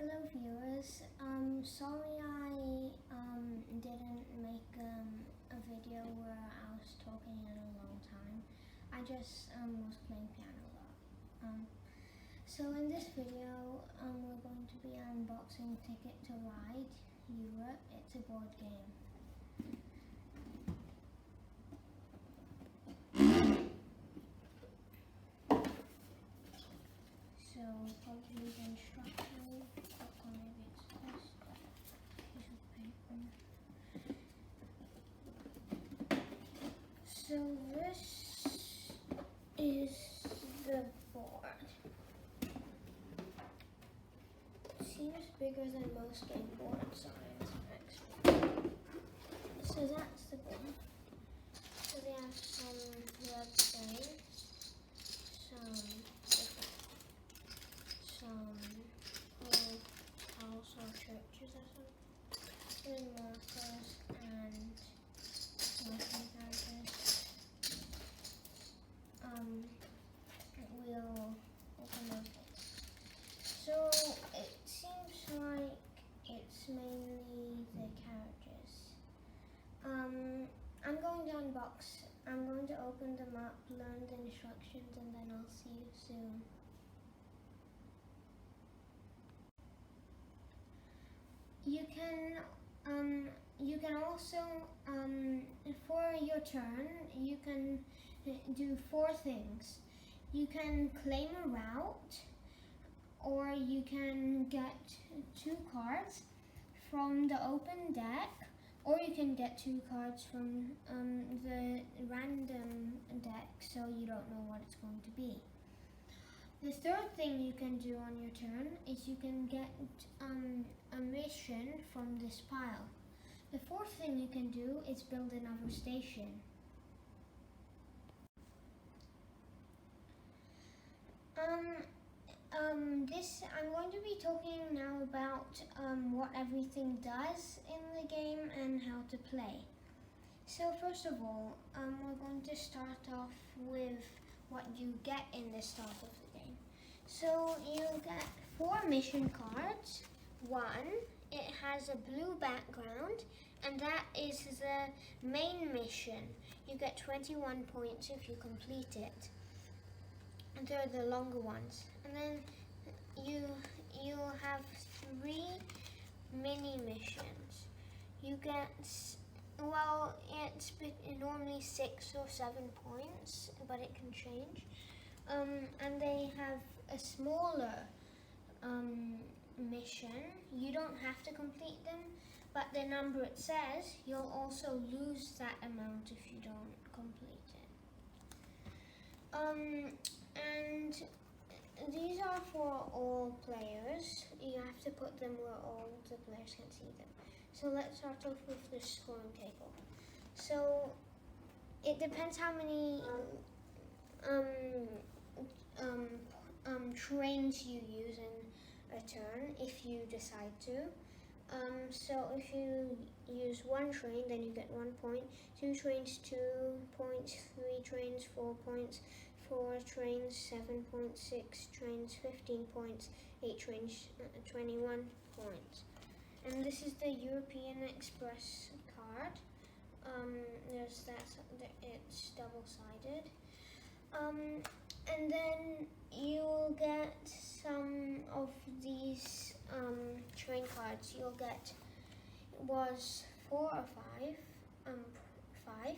Hello viewers, sorry I didn't make a video where I was talking in a long time. I just was playing piano a lot. So in this video we're going to be unboxing Ticket to Ride Europe. It's a board game. So probably the instructions, or maybe it's this piece of paper. So this is the board. It seems bigger than most game boards are actually. So that's the board. So they have some websites, some house or churches or something, and markers and marking characters. We'll open up. So it seems like it's mainly the characters. I'm going to unbox. I'm going to open them up, learn the instructions, and then I'll see you soon. You can also, for your turn, you can do 4 things. You can claim a route, or you can get 2 cards from the open deck, or you can get 2 cards from the random deck, so you don't know what it's going to be. The third thing you can do on your turn is you can get a mission from this pile. The fourth thing you can do is build another station. I'm going to be talking now about what everything does in the game and how to play. So first of all, we're going to start off with what you get in the start of the game. So you get 4 mission cards. One, it has a blue background, and that is the main mission. You get 21 points if you complete it. And they're the longer ones. And then you'll have 3 mini missions. You get, well, it's normally 6 or 7 points, but it can change. And they have a smaller mission. You don't have to complete them, but the number it says, you'll also lose that amount if you don't complete it. And these are for all players. You have to put them where all the players can see them. So let's start off with the scoring table. So it depends how many trains you use in a turn, if you decide to. So if you use 1 train, then you get 1 point. 2 trains, 2 points. 3 trains, 4 points. 4 trains, 7 points. 6 trains, 15 points. 8 trains, 21 points. And this is the European Express card. There's that. It's double-sided. And then you'll get some of these train cards. You'll get, was 4 or 5. 5.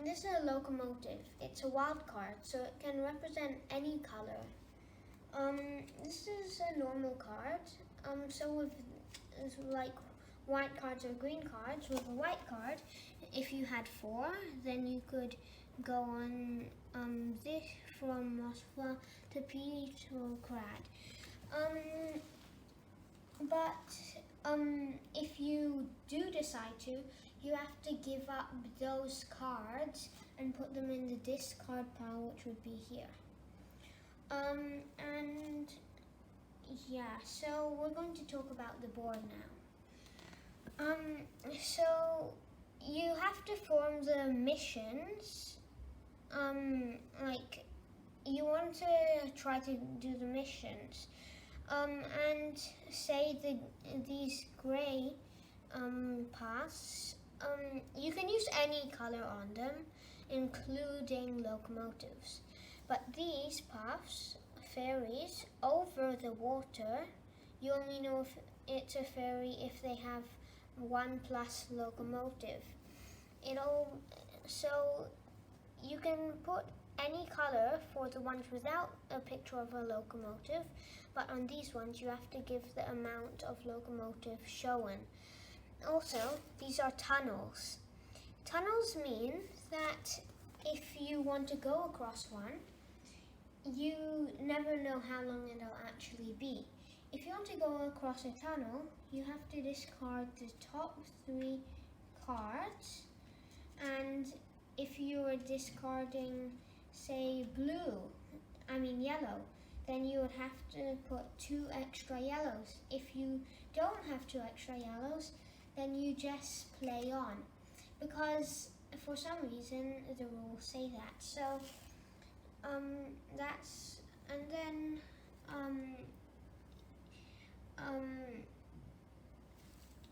This is a locomotive. It's a wild card, so it can represent any color. This is a normal card. So with like white cards or green cards, with a white card, if you had 4, then you could go on this from Moskva to Petrograd. But if you do decide to, you have to give up those cards and put them in the discard pile, which would be here. And yeah, so we're going to talk about the board now. So you have to form the missions. Like, you want to try to do the missions. And say these grey paths, you can use any color on them, including locomotives. But these paths, ferries over the water, you only know if it's a ferry if they have 1+ locomotive. So you can put any color for the ones without a picture of a locomotive, but on these ones you have to give the amount of locomotive shown. Also, these are tunnels. Tunnels mean that if you want to go across one, you never know how long it'll actually be. If you want to go across a tunnel, you have to discard the top 3 cards, and if you are discarding, say, yellow, then you would have to put 2 extra yellows. If you don't have 2 extra yellows, then you just play on, because for some reason the rules say that. So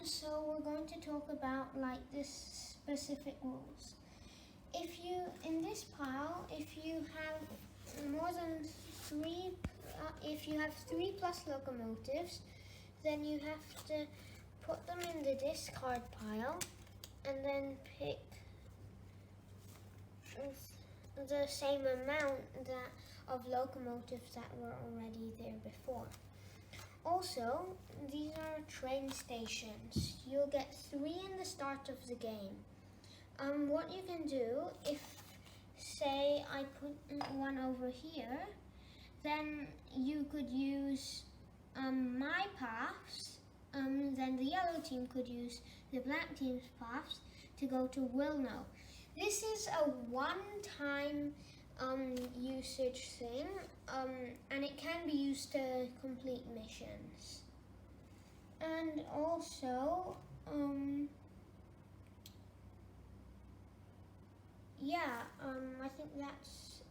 so we're going to talk about like this specific rules. In this pile, if you have more than 3, if you have 3+ locomotives, then you have to put them in the discard pile and then pick the same amount of locomotives that were already there before. Also, these are train stations. You'll get 3 in the start of the game. What you can do, if say I put one over here, then you could use my paths, then the yellow team could use the black team's paths to go to Wilno. This is a one-time usage thing, and it can be used to complete missions. And also, I think that's,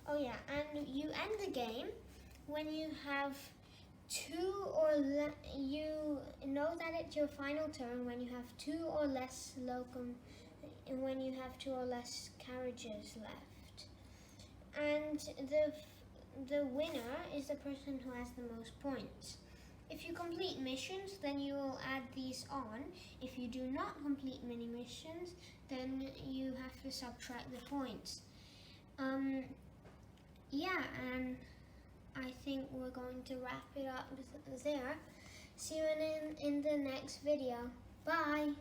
and you end the game when you have 2 or you know that it's your final turn when you have 2 or less carriages left. And the winner is the person who has the most points. If you complete missions, then you will add these on. If you do not complete mini missions, then you have to subtract the points. And I think we're going to wrap it up there. See you in the next video. Bye!